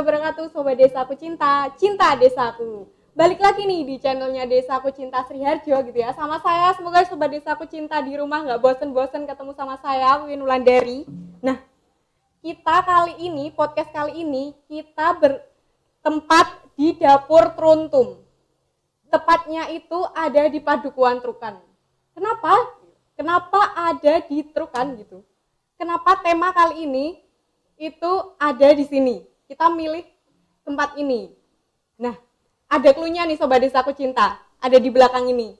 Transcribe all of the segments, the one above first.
wabarakatuh, Sobat Desaku Cinta, Cinta Desaku. Balik lagi nih di channelnya Desaku Cinta Sriharjo gitu ya. Sama saya, semoga Sobat Desaku Cinta di rumah gak bosen-bosen ketemu sama saya, Win Wulandari. Nah, podcast kali ini, kita bertempat di Dapur Truntum. Tepatnya itu ada di Padukuhan Trukan. Kenapa ada di Trukan gitu? Kenapa tema kali ini itu ada di sini? Kita milih tempat ini. Nah, ada cluenya nih Sobat Desaku Cinta, ada di belakang ini.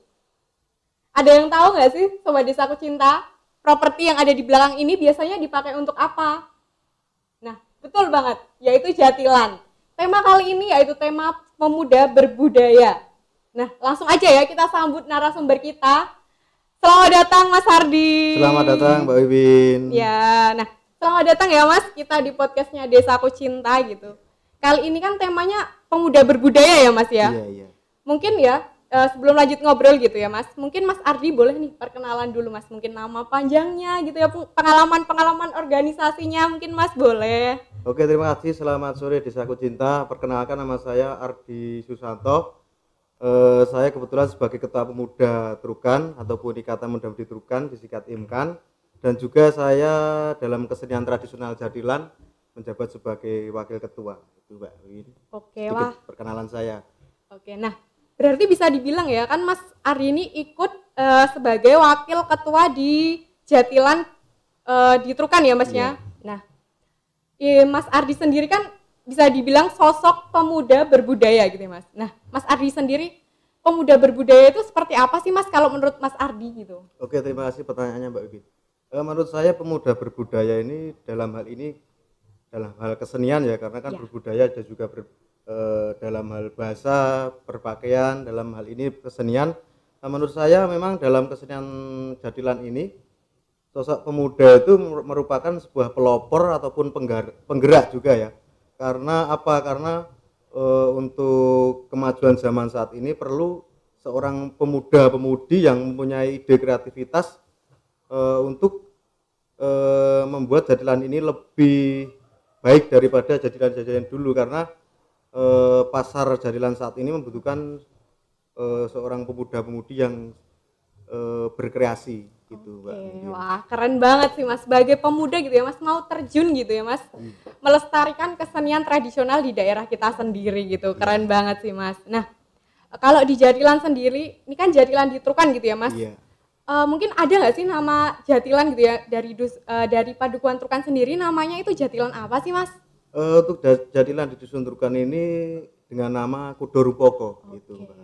Ada yang tahu nggak sih Sobat Desaku Cinta, properti yang ada di belakang ini biasanya dipakai untuk apa? Nah, betul banget, yaitu jatilan. Tema kali ini yaitu tema pemuda berbudaya. Nah, langsung aja ya kita sambut narasumber kita. Selamat datang Mas Hardi. Selamat datang Mbak Wibin. Ya, nah selamat datang ya Mas, kita di podcastnya Desaku Cinta gitu. Kali ini kan temanya pemuda berbudaya ya Mas ya. Iya. Mungkin ya sebelum lanjut ngobrol gitu ya Mas, mungkin Mas Ardi boleh nih perkenalan dulu Mas, mungkin nama panjangnya gitu ya, pengalaman organisasinya mungkin Mas boleh. Oke, terima kasih. Selamat sore Desaku Cinta. Perkenalkan, nama saya Ardi Susanto. Saya kebetulan sebagai Ketua Pemuda Trukan ataupun Ikatan Muda Mudi Trukan disingkat IMKAN, dan juga saya dalam kesenian tradisional Jatilan menjabat sebagai Wakil Ketua. Itu Mbak Win. Oke, sedikit wah. perkenalan saya. Oke, nah berarti bisa dibilang ya kan Mas Ardi ini ikut sebagai Wakil Ketua di Jatilan di Trukan ya Mas ya. Nah, Mas Ardi sendiri kan bisa dibilang sosok pemuda berbudaya gitu ya Mas. Nah, Mas Ardi sendiri pemuda berbudaya itu seperti apa sih Mas kalau menurut Mas Ardi gitu? Oke, terima kasih pertanyaannya Mbak Wibin. Menurut saya pemuda berbudaya ini dalam hal kesenian ya, karena kan berbudaya ada juga dalam hal bahasa, berpakaian, dalam hal ini kesenian. Nah, menurut saya memang dalam kesenian Jatilan ini sosok pemuda itu merupakan sebuah pelopor ataupun penggerak juga ya. Karena apa? Karena untuk kemajuan zaman saat ini perlu seorang pemuda-pemudi yang mempunyai ide kreativitas untuk membuat Jatilan ini lebih baik daripada Jatilan-Jatilan dulu, karena pasar Jatilan saat ini membutuhkan seorang pemuda-pemudi yang berkreasi gitu. Mbak. Wah, keren banget sih Mas, sebagai pemuda gitu ya Mas, mau terjun gitu ya Mas, melestarikan kesenian tradisional di daerah kita sendiri gitu. Keren banget sih Mas. Nah, kalau di Jatilan sendiri, ini kan Jatilan di Trukan gitu ya Mas. Iya. Mungkin ada nggak sih nama Jatilan gitu ya dari Padukuhan Trukan sendiri, namanya itu Jatilan apa sih Mas? Untuk Jatilan di Dusun Trukan ini dengan nama Kudo Rumpoko gitu, Mbak.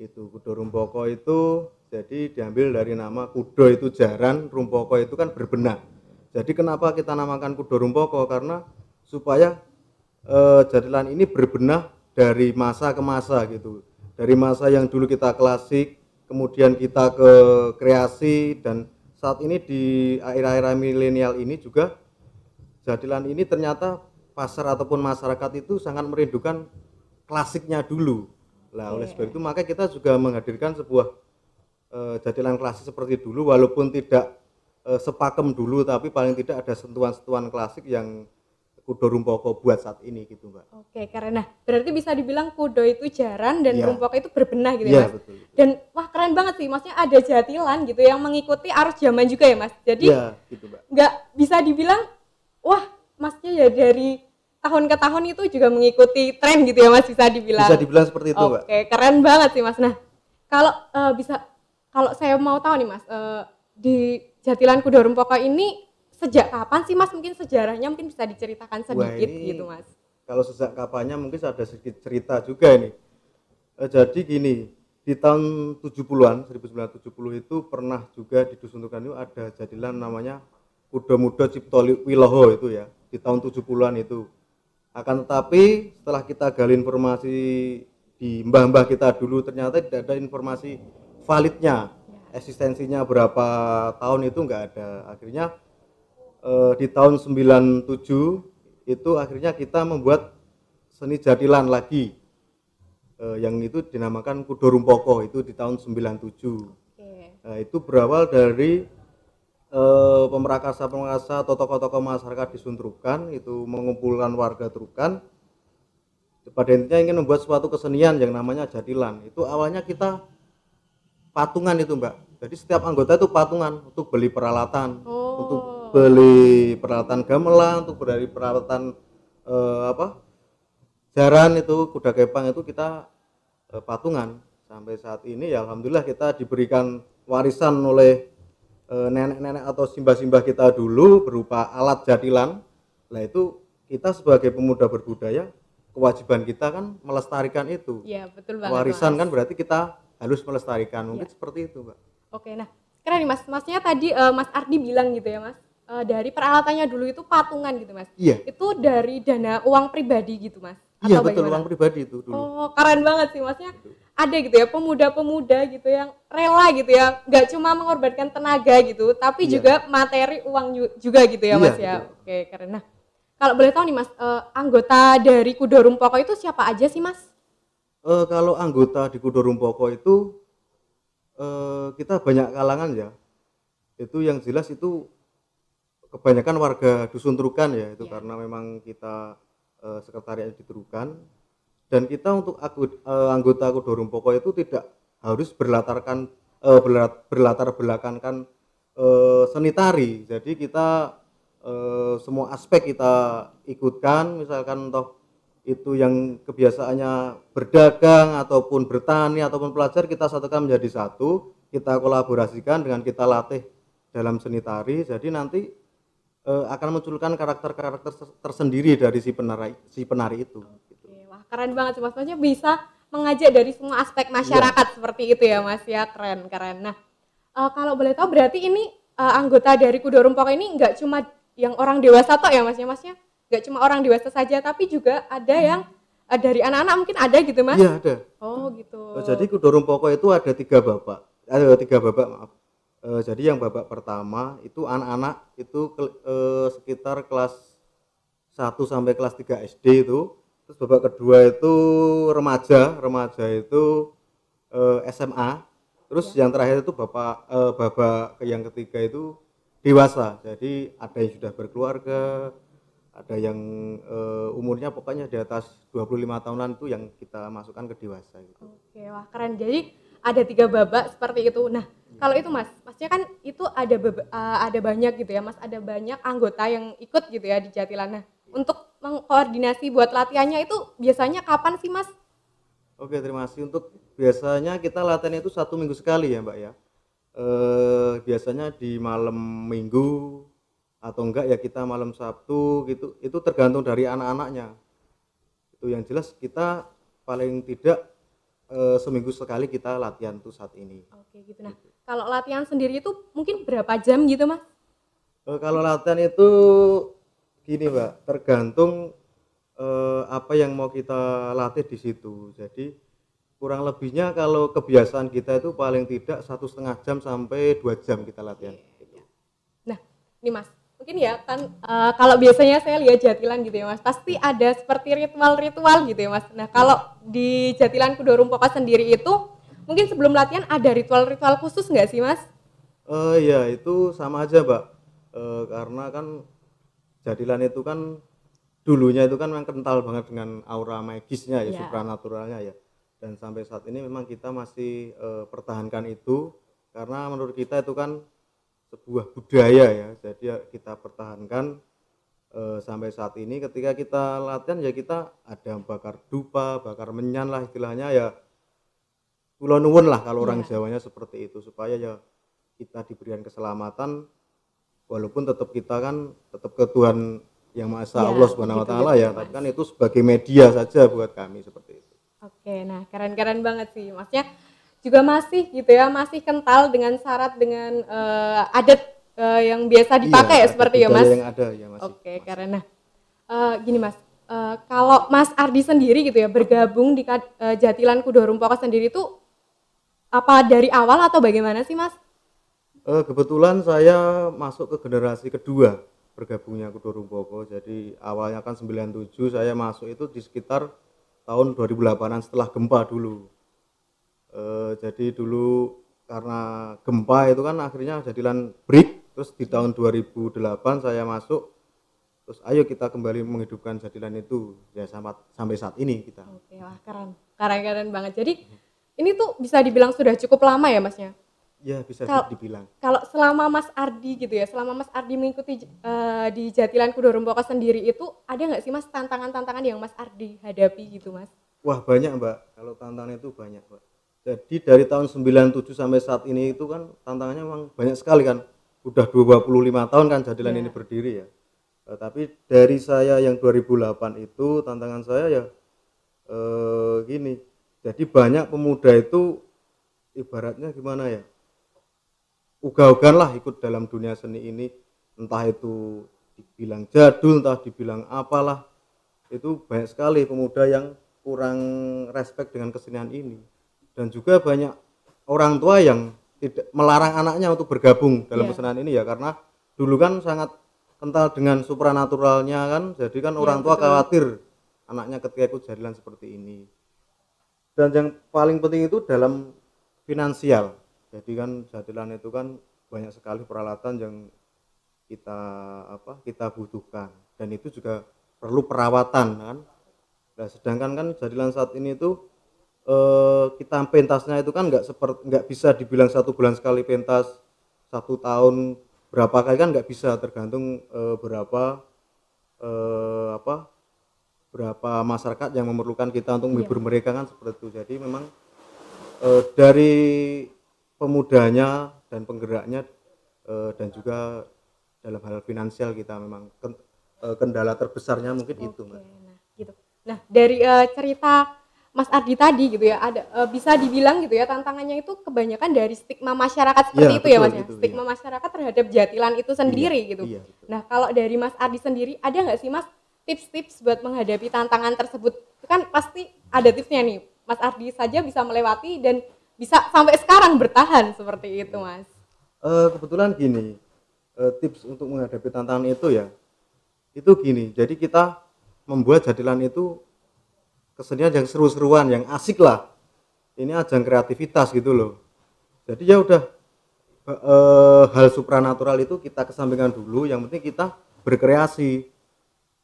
Itu Kudo Rumpoko itu jadi diambil dari nama kudo itu jaran, rumpoko itu kan berbenah. Jadi kenapa kita namakan Kudo Rumpoko? Karena supaya Jatilan ini berbenah dari masa ke masa gitu. Dari masa yang dulu kita klasik, kemudian kita ke kreasi, dan saat ini di era-era milenial ini juga Jatilan ini ternyata pasar ataupun masyarakat itu sangat merindukan klasiknya dulu. Nah, oleh sebab itu maka kita juga menghadirkan sebuah Jatilan klasik seperti dulu, walaupun tidak sepakem dulu, tapi paling tidak ada sentuhan-sentuhan klasik yang Kudo Rumpoko buat saat ini gitu, Mbak. Oke, karena berarti bisa dibilang kudo itu jaran dan rumpoko itu berbenah gitu ya Mas. Betul. Dan wah keren banget sih, maksudnya ada Jatilan gitu yang mengikuti arus zaman juga ya Mas. Jadi gitu, Mbak. nggak bisa dibilang wah Masnya ya dari tahun ke tahun itu juga mengikuti tren gitu ya Mas, bisa dibilang. Bisa dibilang seperti itu, Mbak. Oke, keren banget sih Mas. Nah, kalau saya mau tahu nih Mas, di Jatilan Kudo Rumpoko ini sejak kapan sih Mas? Mungkin sejarahnya mungkin bisa diceritakan sedikit gitu Mas. Kalau sejak kapannya mungkin ada sedikit cerita juga ini. Jadi gini, di tahun 70-an, 1970 itu pernah juga di Dusun Trukan itu ada Jatilan namanya Kudo Muda Cipto Wiloho itu ya, di tahun 70-an itu. Akan tetapi setelah kita gali informasi di mbah-mbah kita dulu, ternyata tidak ada informasi validnya, eksistensinya berapa tahun itu enggak ada. Akhirnya di tahun 97 itu akhirnya kita membuat seni Jatilan lagi, yang itu dinamakan Kudo Rumpoko itu di tahun 97. Itu berawal dari pemerakasa atau tokoh-tokoh masyarakat di Sunturukan itu mengumpulkan warga Turukan pada intinya ingin membuat suatu kesenian yang namanya jatilan. Itu awalnya kita patungan itu Mbak, jadi setiap anggota itu patungan untuk beli peralatan, untuk Oh, beli peralatan gamelan, untuk beli peralatan jaran itu, kuda kepang itu kita patungan. Sampai saat ini ya alhamdulillah kita diberikan warisan oleh nenek-nenek atau simbah-simbah kita dulu berupa alat jatilan. Nah itu kita sebagai pemuda berbudaya kewajiban kita kan melestarikan itu. iya betul banget Warisan Mas. kan berarti kita harus melestarikan, Iya. mungkin seperti itu Mbak. Oke, nah keren nih Mas. Masnya tadi Mas Ardi bilang gitu ya Mas, dari peralatannya dulu itu patungan gitu Mas. Iya, Itu dari dana uang pribadi gitu Mas? iya Atau betul, bagaimana? uang pribadi itu dulu. Oh, keren banget sih Masnya. Ada gitu ya pemuda-pemuda gitu yang rela gitu ya, nggak cuma mengorbankan tenaga gitu, tapi Iya, juga materi uang juga gitu ya iya Mas ya. betul. Oke, keren. Nah, kalau boleh tahu nih Mas, anggota dari Kudo Rumpoko itu siapa aja sih Mas? Kalau anggota di Kudo Rumpoko itu kita banyak kalangan ya. Itu yang jelas itu kebanyakan warga dusun Turukan ya, itu Iya. karena memang kita sekretariat di Turukan. Dan kita untuk anggota Kudo Rumpoko itu tidak harus berlatar belakangkan seni tari. Jadi kita semua aspek kita ikutkan, misalkan toh itu yang kebiasaannya berdagang ataupun bertani ataupun pelajar kita satukan menjadi satu, kita kolaborasikan dengan kita latih dalam seni tari. Jadi nanti akan munculkan karakter-karakter tersendiri dari si penari itu. Gitu. Oke, wah keren banget sih Mas. Maksudnya bisa mengajak dari semua aspek Iya, masyarakat seperti itu ya Mas ya, keren keren. Nah, kalau boleh tahu berarti ini anggota dari Kudo Rumpoko ini nggak cuma yang orang dewasa toh ya Mas ya, Masnya nggak cuma orang dewasa saja tapi juga ada yang dari anak-anak mungkin ada gitu Mas? iya ada. Oh gitu. Jadi Kudo Rumpoko itu ada tiga babak maaf. Jadi yang babak pertama itu anak-anak itu sekitar kelas 1 sampai kelas 3 SD itu. Terus babak kedua itu remaja itu SMA. Terus Ya. yang terakhir itu babak yang ketiga itu dewasa. Jadi ada yang sudah berkeluarga, ada yang umurnya pokoknya di atas 25 tahunan itu yang kita masukkan ke dewasa gitu. Oke, wah keren. Jadi ada 3 babak seperti itu. Nah, kalau itu Mas, Masnya kan itu ada banyak gitu ya Mas, ada banyak anggota yang ikut gitu ya di Jatilan. Nah, untuk mengkoordinasi buat latihannya itu biasanya kapan sih Mas? Oke, terima kasih. Untuk biasanya kita latihan itu 1 minggu sekali ya Mbak ya. Biasanya di malam Minggu atau enggak ya kita malam Sabtu gitu. Itu tergantung dari anak-anaknya. Itu yang jelas kita paling tidak seminggu sekali kita latihan tuh saat ini. Oke gitu. Nah, kalau latihan sendiri itu mungkin berapa jam gitu Mas? Kalau latihan itu gini Mbak, tergantung apa yang mau kita latih di situ. Jadi kurang lebihnya kalau kebiasaan kita itu paling tidak 1,5 jam sampai 2 jam kita latihan. Gitu. Nah, ini Mas, mungkin ya kan kalau biasanya saya lihat Jatilan gitu ya Mas, pasti ada seperti ritual-ritual gitu ya Mas. Nah, kalau di Jatilan Kudo Rumpoko sendiri itu mungkin sebelum latihan ada ritual-ritual khusus nggak sih Mas? Ya itu sama aja Mbak. Karena kan jadilan itu kan dulunya itu kan memang kental banget dengan aura magisnya ya, Iya. supranaturalnya ya. Dan sampai saat ini memang kita masih pertahankan itu karena menurut kita itu kan sebuah budaya ya. Jadi ya kita pertahankan sampai saat ini ketika kita latihan ya kita ada bakar dupa, bakar menyan lah istilahnya ya. Kula nuwun lah kalau orang Iya. Jawanya seperti itu supaya ya kita diberikan keselamatan walaupun tetap kita kan tetap ke Tuhan yang Maha Esa Iya, Allah Subhanahu wa begitu taala gitu ya, ya, tapi Mas. kan itu sebagai media saja buat kami seperti itu. Oke, nah keren-keren banget sih. Maksudnya juga masih gitu ya, masih kental dengan syarat dengan adat yang biasa Iya, dipakai ya ada seperti ya budaya Mas. yang ada ya masih. Oke, karena gini Mas, kalau Mas Ardi sendiri gitu ya bergabung di Jatilan Kudo Rumpoko sendiri itu apa dari awal atau bagaimana sih Mas? Kebetulan saya masuk ke generasi kedua bergabungnya Kudo Rumpoko. Jadi awalnya kan 97 saya masuk itu di sekitar tahun 2008-an setelah gempa dulu. Jadi dulu karena gempa itu kan akhirnya jadilan break Terus di tahun 2008 saya masuk, terus ayo kita kembali menghidupkan Jadilan itu, ya sampai saat ini kita. Oke, wah keren banget. Jadi ini tuh bisa dibilang sudah cukup lama ya masnya? Ya bisa Kal- dibilang. Kalau selama Mas Ardi gitu ya, selama Mas Ardi mengikuti di Jatilan Kudo Rumpoko sendiri itu ada nggak sih Mas tantangan-tantangan yang Mas Ardi hadapi gitu Mas? Wah banyak Mbak, kalau tantangan itu banyak Mbak. Jadi dari tahun 97 sampai saat ini itu kan tantangannya memang banyak sekali kan. Udah 25 tahun kan Jadilan ini berdiri ya. Tapi dari saya yang 2008 itu tantangan saya ya gini. Jadi banyak pemuda itu ibaratnya gimana ya? Uga-ugan lah ikut dalam dunia seni ini, entah itu dibilang jadul, entah dibilang apalah. Itu banyak sekali pemuda yang kurang respect dengan kesenian ini. Dan juga banyak orang tua yang tidak melarang anaknya untuk bergabung dalam kesenian ini ya, karena dulu kan sangat kental dengan supranaturalnya kan, jadi kan orang tua khawatir anaknya ketika ikut jadilan seperti ini. Dan yang paling penting itu dalam finansial. Jadi kan jadilan itu kan banyak sekali peralatan yang kita butuhkan, dan itu juga perlu perawatan kan. Nah, sedangkan kan jadilan saat ini itu kita pentasnya itu kan nggak bisa dibilang 1 bulan sekali pentas, 1 tahun berapa kali kan nggak bisa, tergantung berapa masyarakat yang memerlukan kita untuk menghibur mereka kan seperti itu. Jadi memang dari pemudanya dan penggeraknya dan juga dalam hal finansial kita memang kendala terbesarnya mungkin itu Mbak. Nah, gitu. Nah, dari cerita Mas Ardi tadi gitu ya, ada bisa dibilang gitu ya, tantangannya itu kebanyakan dari stigma masyarakat seperti itu ya Mas ya. Stigma masyarakat terhadap jatilan itu sendiri gitu. Nah, kalau dari Mas Ardi sendiri ada nggak sih Mas tips-tips buat menghadapi tantangan tersebut? Itu kan pasti ada tipsnya nih. Mas Ardi saja bisa melewati dan bisa sampai sekarang bertahan seperti itu Mas. Kebetulan gini, tips untuk menghadapi tantangan itu ya, itu gini, jadi kita membuat jadilan itu kesenian yang seru-seruan, yang asik lah. Ini ajang kreativitas gitu loh. Jadi ya udah hal supranatural itu kita kesampingkan dulu, yang penting kita berkreasi.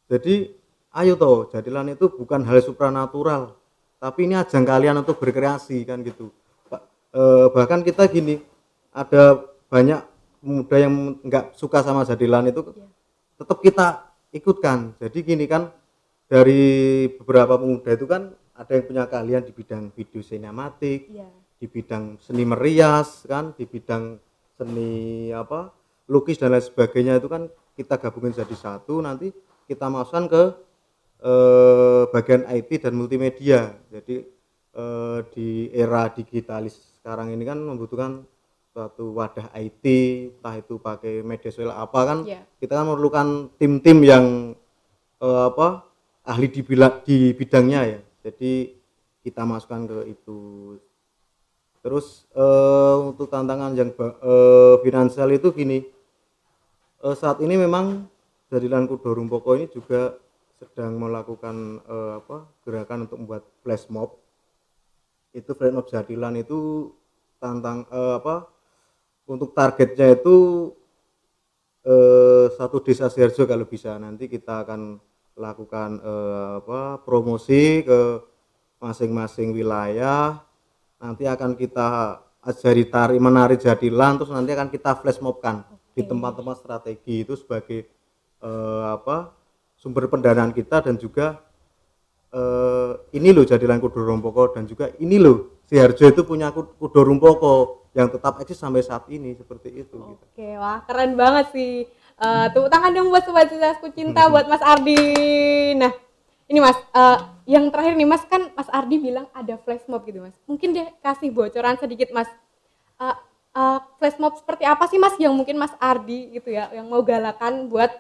Jadi ayo toh, jadilan itu bukan hal supranatural, tapi ini ajang kalian untuk berkreasi kan gitu. Bahkan kita gini, ada banyak pemuda yang nggak suka sama jadilan itu, tetap kita ikutkan. Jadi gini kan, dari beberapa pemuda itu kan ada yang punya keahlian di bidang video sinematik, di bidang seni merias kan, di bidang seni lukis dan lain sebagainya, itu kan kita gabungin jadi satu, nanti kita masukkan ke bagian IT dan multimedia. Jadi di era digitalis sekarang ini kan membutuhkan suatu wadah IT, entah itu pakai media sosial apa kan, kita kan memerlukan tim-tim yang ahli di bidangnya ya. Jadi kita masukkan ke itu. Terus untuk tantangan yang finansial itu gini, saat ini memang Jadilan Kudo Rumpoko ini juga sedang melakukan gerakan untuk membuat flash mob. Itu flash mob jadilan itu untuk targetnya itu satu desa Siharjo kalau bisa. Nanti kita akan lakukan promosi ke masing-masing wilayah. Nanti akan kita ajari menari jadilan, terus nanti akan kita flash mobkan di tempat-tempat strategi itu sebagai sumber pendanaan kita, dan juga ini loh Jadilan Kudo Rumpoko, dan juga ini loh Siharjo itu punya Kudo Rumpoko yang tetap eksis sampai saat ini seperti itu. Oke, wah keren banget sih. Tepuk tangan dong buat Sobat Sisasku Cinta, buat Mas Ardi. Nah, ini Mas, yang terakhir nih Mas, kan Mas Ardi bilang ada flash mob gitu Mas. Mungkin deh kasih bocoran sedikit Mas. Flash mob seperti apa sih Mas yang mungkin Mas Ardi gitu ya, yang mau galakan buat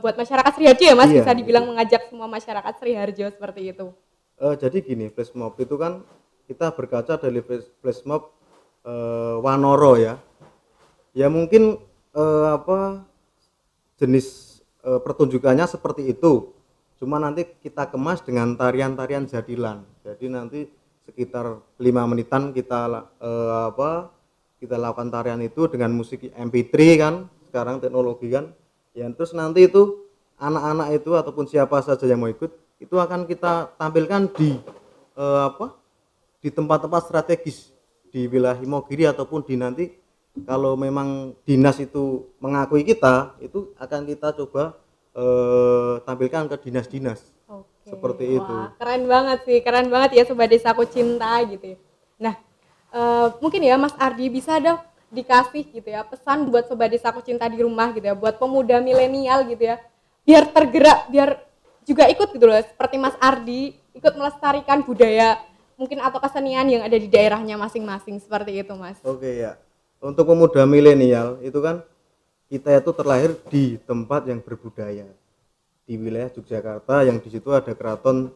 masyarakat Sriharjo ya Mas, bisa dibilang mengajak semua masyarakat Sriharjo seperti itu. Jadi gini, flash mob itu kan kita berkaca dari flash mob Wanoro ya. Ya mungkin jenis pertunjukannya seperti itu. Cuma nanti kita kemas dengan tarian-tarian jadilan. Jadi nanti sekitar 5 menitan kita kita lakukan tarian itu dengan musik MP3 kan, sekarang teknologi kan. Ya terus nanti itu anak-anak itu ataupun siapa saja yang mau ikut itu akan kita tampilkan di di tempat-tempat strategis di wilayah Imogiri ataupun di nanti kalau memang dinas itu mengakui kita itu akan kita coba tampilkan ke dinas-dinas. Oke. Seperti itu. Wah, keren banget ya Sobat Desaku Cinta gitu ya. Nah, mungkin ya Mas Ardi bisa dong dikasih gitu ya pesan buat Sobat Desaku Cinta di rumah gitu ya, buat pemuda milenial gitu ya, biar tergerak, biar juga ikut gitu loh, seperti Mas Ardi ikut melestarikan budaya mungkin atau kesenian yang ada di daerahnya masing-masing, seperti itu Mas. Oke ya. Untuk pemuda milenial itu kan kita itu terlahir di tempat yang berbudaya. Di wilayah Yogyakarta yang di situ ada keraton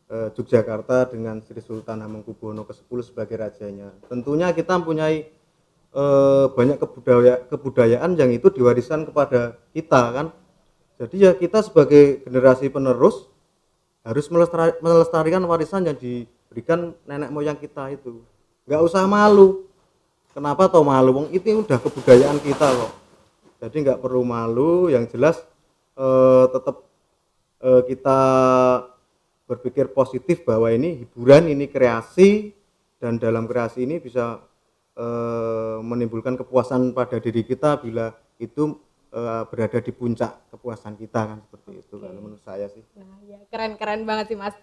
Yogyakarta dengan Sri Sultan Hamengkubuwono ke-10 sebagai rajanya. Tentunya kita mempunyai banyak kebudayaan yang itu diwariskan kepada kita kan. Jadi ya kita sebagai generasi penerus harus melestarikan warisan yang diberikan nenek moyang kita itu. Nggak usah malu. Kenapa toh malu? Wong itu udah kebudayaan kita loh. Jadi nggak perlu malu. Yang jelas tetap kita berpikir positif bahwa ini hiburan, ini kreasi, dan dalam kreasi ini bisa menimbulkan kepuasan pada diri kita bila itu berada di puncak kepuasan kita kan, seperti itu kalau menurut saya sih. Nah ya keren banget sih Mas.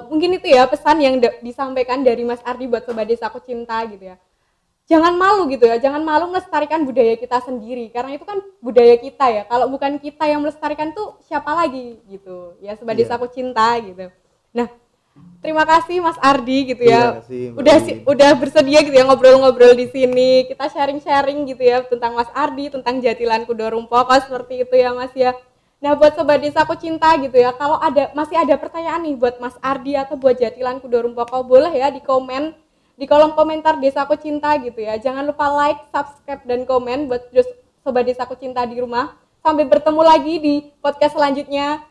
Mungkin itu ya pesan yang disampaikan dari Mas Ardi buat Sobat Desaku Cinta gitu ya. Jangan malu gitu ya, jangan malu melestarikan budaya kita sendiri karena itu kan budaya kita ya. Kalau bukan kita yang melestarikan tuh siapa lagi gitu ya, Sobat Desaku Cinta gitu. Nah, terima kasih Mas Ardi gitu ya. Udah bersedia gitu ya ngobrol-ngobrol di sini. Kita sharing-sharing gitu ya tentang Mas Ardi, tentang Jatilan Kudo Rumpoko seperti itu ya Mas ya. Nah, buat Sobat Desaku Cinta gitu ya, kalau masih ada pertanyaan nih buat Mas Ardi atau buat Jatilan Kudo Rumpoko, boleh ya di komen di kolom komentar Desaku Cinta gitu ya. Jangan lupa like, subscribe, dan komen buat Sobat Desaku Cinta di rumah. Sampai bertemu lagi di podcast selanjutnya.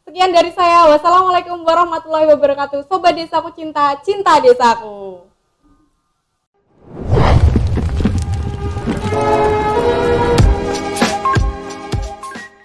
Sekian dari saya. Wassalamualaikum warahmatullahi wabarakatuh. Sobat Desaku Cinta, cinta Desaku.